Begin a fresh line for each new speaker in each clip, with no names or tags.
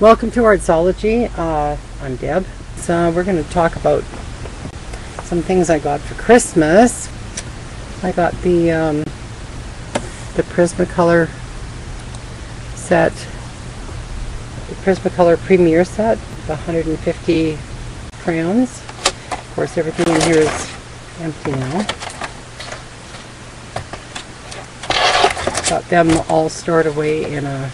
Welcome to Artsology. I'm Deb. So we're going to talk about some things I got for Christmas. I got the Prismacolor set, the Prismacolor Premier set, the 150 crayons. Of course, everything in here is empty now. Got them all stored away in a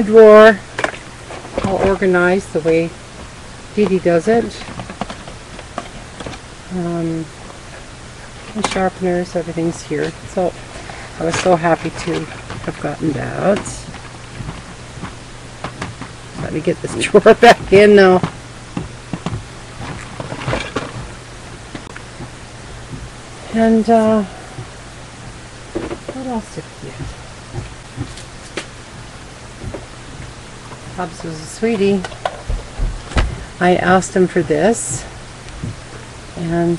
drawer, all organized the way Digi does it. And sharpeners, everything's here. So I was so happy to have gotten that. Let me get this drawer back in now. And what else did we get? Hobbs was a sweetie. I asked him for this, and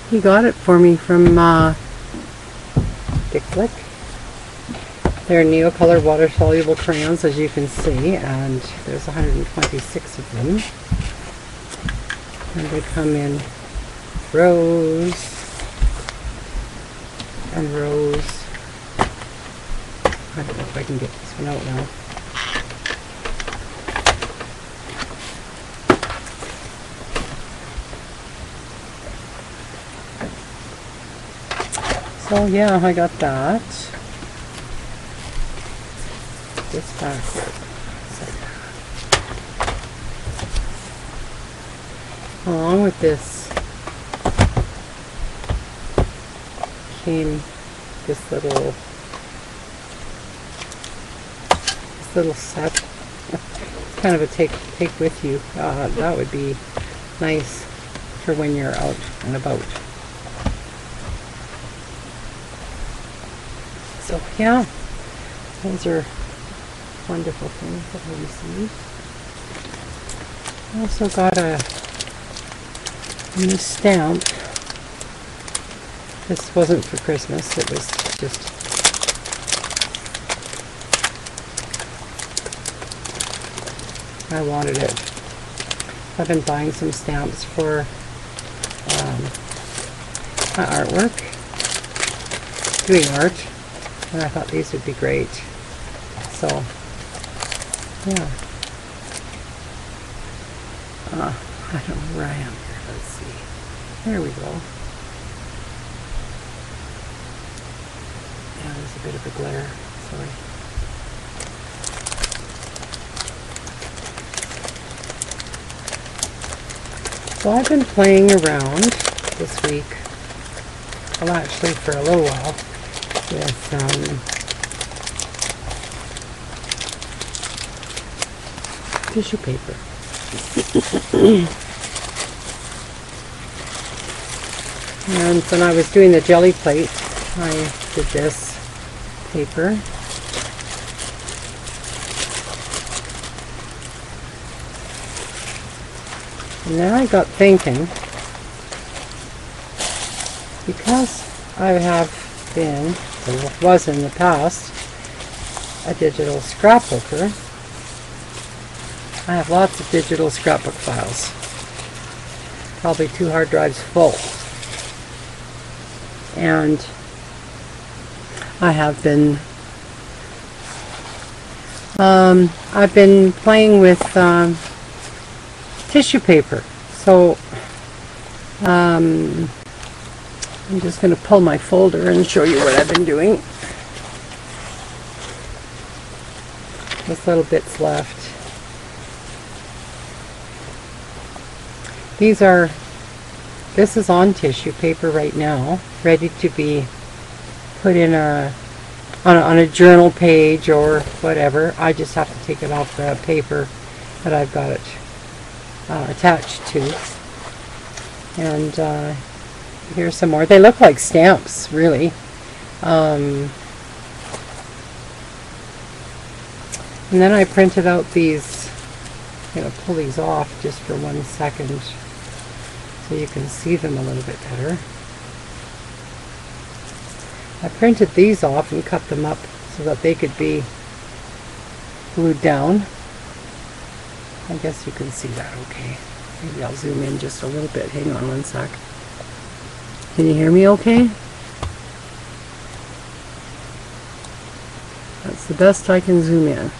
he got it for me from Dick Flick. They're Neocolor water-soluble crayons, as you can see, and there's 126 of them. And they come in rows and rows. I don't know if I can get this one out now. So yeah, I got that. This backward. Along with this came this little set. It's kind of a take with you. That would be nice for when you're out and about. So yeah, those are wonderful things that I received. I also got a new stamp. This wasn't for Christmas, it was just I wanted it. I've been buying some stamps for my artwork, doing art, and I thought these would be great. So, yeah. I don't know where I am here. Let's see. There we go. Yeah, there's a bit of a glare. Sorry. So I've been playing around this week, well actually for a little while, with tissue paper. And when I was doing the jelly plate, I did this paper. And then I got thinking, because I have been, or was in the past, a digital scrapbooker, I have lots of digital scrapbook files. Probably 2 hard drives full. And I have been, I've been playing with tissue paper. So I'm just going to pull my folder and show you what I've been doing. There's little bits left. This is on tissue paper right now, ready to be put in on a journal page or whatever. I just have to take it off the paper that I've got it attached to. And here's some more. They look like stamps, really. And then I printed out these. I'm going to pull these off just for 1 second so you can see them a little bit better. I printed these off and cut them up so that they could be glued down. I guess you can see that okay. Maybe I'll zoom in just a little bit. Hang on one sec. Can you hear me okay? That's the best I can zoom in.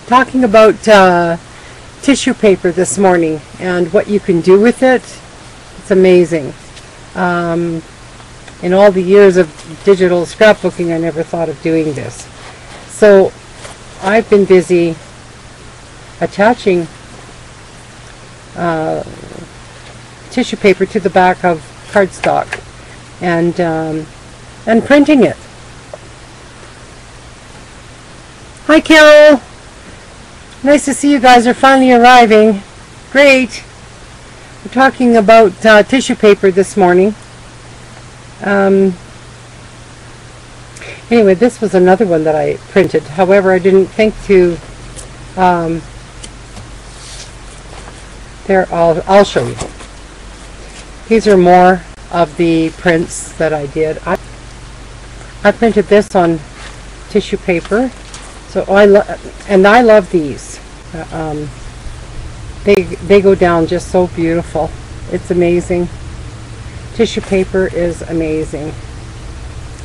Talking about tissue paper this morning and what you can do with it. It's amazing. In all the years of digital scrapbooking, I never thought of doing this. So I've been busy attaching tissue paper to the back of cardstock and printing it. Hi Carol! Nice to see you guys are finally arriving. Great! We're talking about tissue paper this morning. Anyway, this was another one that I printed. However, I didn't think to... there, I'll show you. These are more of the prints that I did. I printed this on tissue paper. So I love these. They go down just so beautiful. It's amazing. Tissue paper is amazing.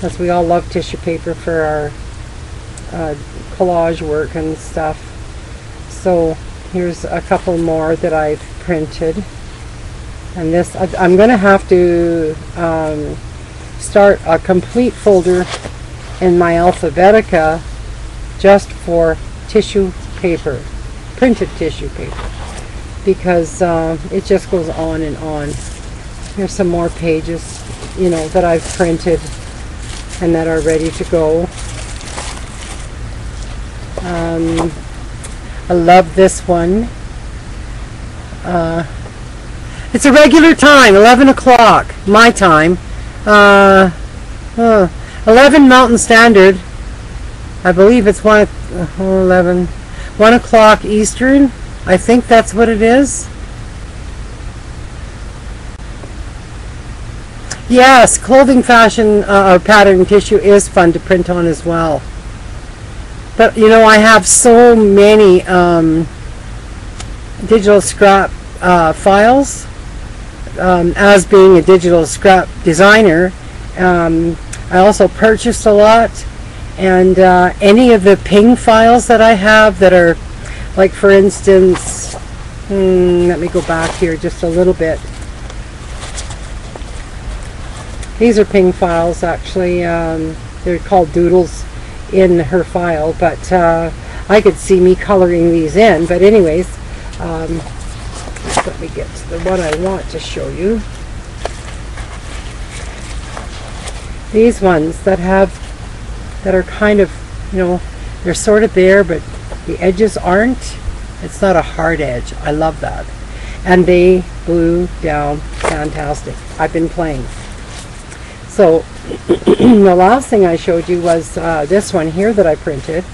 As we all love tissue paper for our collage work and stuff. So here's a couple more that I've printed. And this, I'm going to have to start a complete folder in my Alphabetica just for tissue paper, printed tissue paper, because it just goes on and on. Here's some more pages, you know, that I've printed and that are ready to go. I love this one. It's a regular time, 11 o'clock, my time. 11 Mountain Standard. I believe it's 1 o'clock Eastern. I think that's what it is. Yes, clothing fashion or pattern tissue is fun to print on as well. But you know, I have so many digital scrap files. As being a digital scrap designer, I also purchased a lot. And any of the ping files that I have that are, like for instance, let me go back here just a little bit. These are ping files actually. They're called doodles in her file, but I could see me coloring these in. But anyways, let me get to the one I want to show you. These ones that are kind of, you know, they're sort of there, but the edges aren't. It's not a hard edge. I love that. And they glue down fantastic. I've been playing. So the last thing I showed you was this one here that I printed.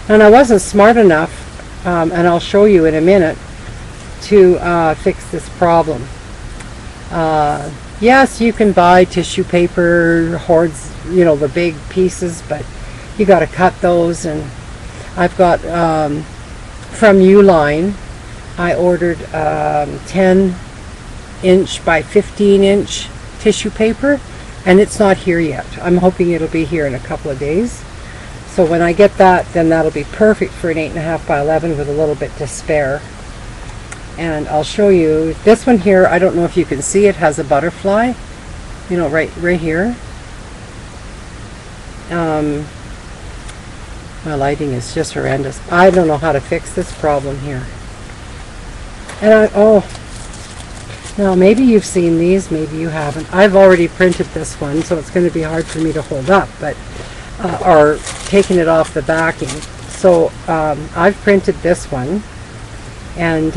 And I wasn't smart enough, and I'll show you in a minute, to fix this problem. Yes, you can buy tissue paper, hordes, you know, the big pieces, but you got to cut those. And I've got from Uline, I ordered 10-inch by 15-inch tissue paper, and it's not here yet. I'm hoping it'll be here in a couple of days. So when I get that, then that'll be perfect for an 8.5 by 11 with a little bit to spare. And I'll show you this one here. I don't know if you can see it has a butterfly, you know, right here. My lighting is just horrendous. I don't know how to fix this problem here. And now maybe you've seen these, maybe you haven't. I've already printed this one, so it's going to be hard for me to hold up, but or taking it off the backing. So I've printed this one, and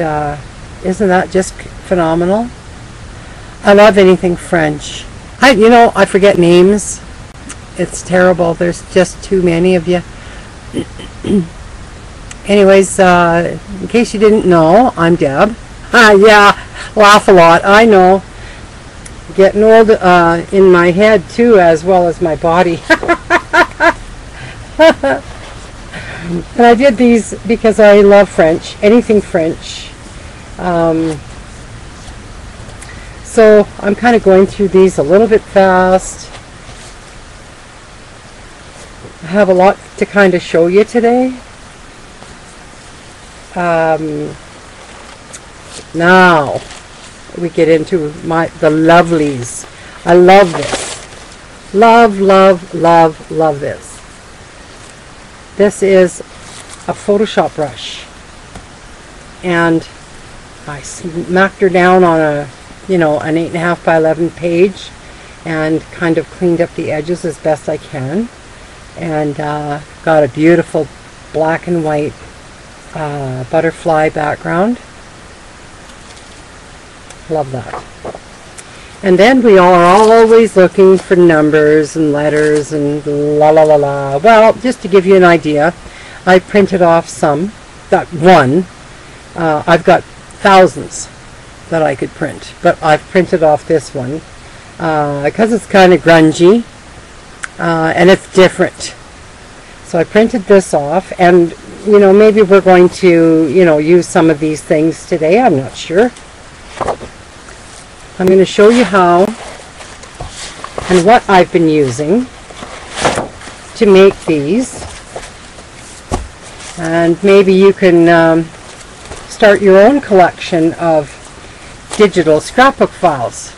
isn't that just phenomenal? I love anything French. You know, I forget names. It's terrible. There's just too many of you. Anyways, in case you didn't know, I'm Deb. Yeah, laugh a lot. I know. Getting old in my head too, as well as my body. And I did these because I love French, anything French. So I'm kind of going through these a little bit fast. I have a lot to kind of show you today. Now we get into the lovelies. I love this. Love, love, love, love this. This is a Photoshop brush, and I smacked her down on an 8.5 by 11 page, and kind of cleaned up the edges as best I can, and got a beautiful black and white butterfly background. Love that. And then we are always looking for numbers and letters and la la la la. Well, just to give you an idea, I printed off some. That one, I've got thousands that I could print, but I've printed off this one because it's kind of grungy and it's different. So I printed this off, and maybe we're going to use some of these things today. I'm not sure. I'm going to show you how and what I've been using to make these, and maybe you can start your own collection of digital scrapbook files.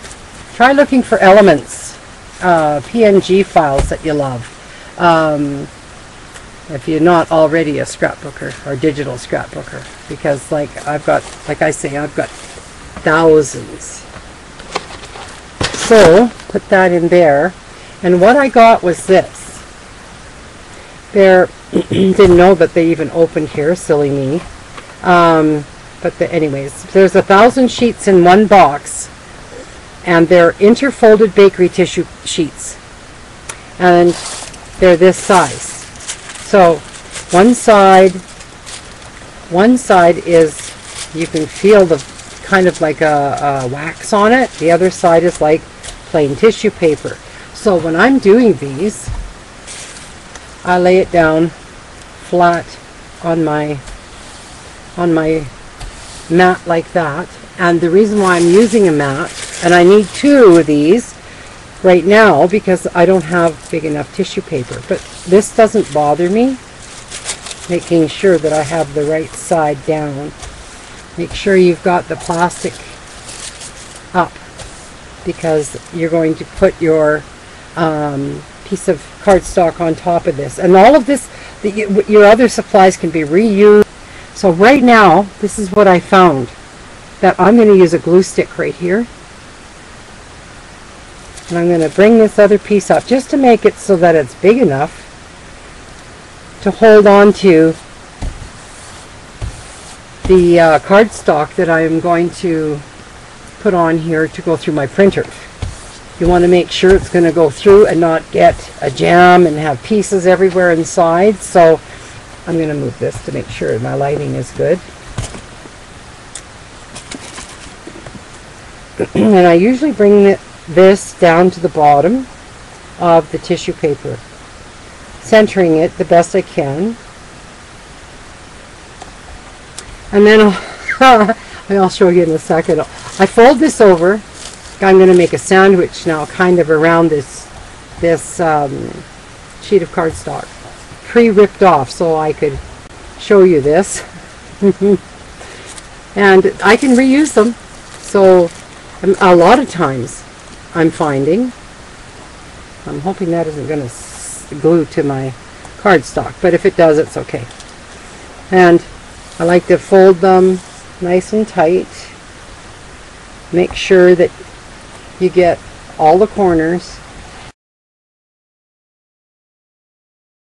Try looking for elements, PNG files that you love, if you're not already a scrapbooker or digital scrapbooker, because like I say, I've got thousands. So put that in there, and what I got was this. Didn't know that they even opened here, silly me. Anyways, there's 1,000 sheets in one box, and they're interfolded bakery tissue sheets, and they're this size. So one side is, you can feel the kind of like a wax on it. The other side is like plain tissue paper. So when I'm doing these, I lay it down flat on my mat like that. And the reason why I'm using a mat, and I need 2 of these right now because I don't have big enough tissue paper, but this doesn't bother me. Making sure that I have the right side down. Make sure you've got the plastic up, because you're going to put your piece of cardstock on top of this. And all of this, your other supplies can be reused. So right now, this is what I found, that I'm going to use a glue stick right here. And I'm going to bring this other piece up just to make it so that it's big enough to hold on to the cardstock that I am going to put on here to go through my printer. You want to make sure it's going to go through and not get a jam and have pieces everywhere inside. So I'm going to move this to make sure my lighting is good. And I usually bring this down to the bottom of the tissue paper, centering it the best I can. And then I'll show you in a second. I fold this over. I'm going to make a sandwich now, kind of around this sheet of cardstock, pre-ripped off, so I could show you this. And I can reuse them. So a lot of times I'm finding, I'm hoping that isn't going to glue to my cardstock, but if it does, it's okay. And I like to fold them nice and tight. Make sure that you get all the corners.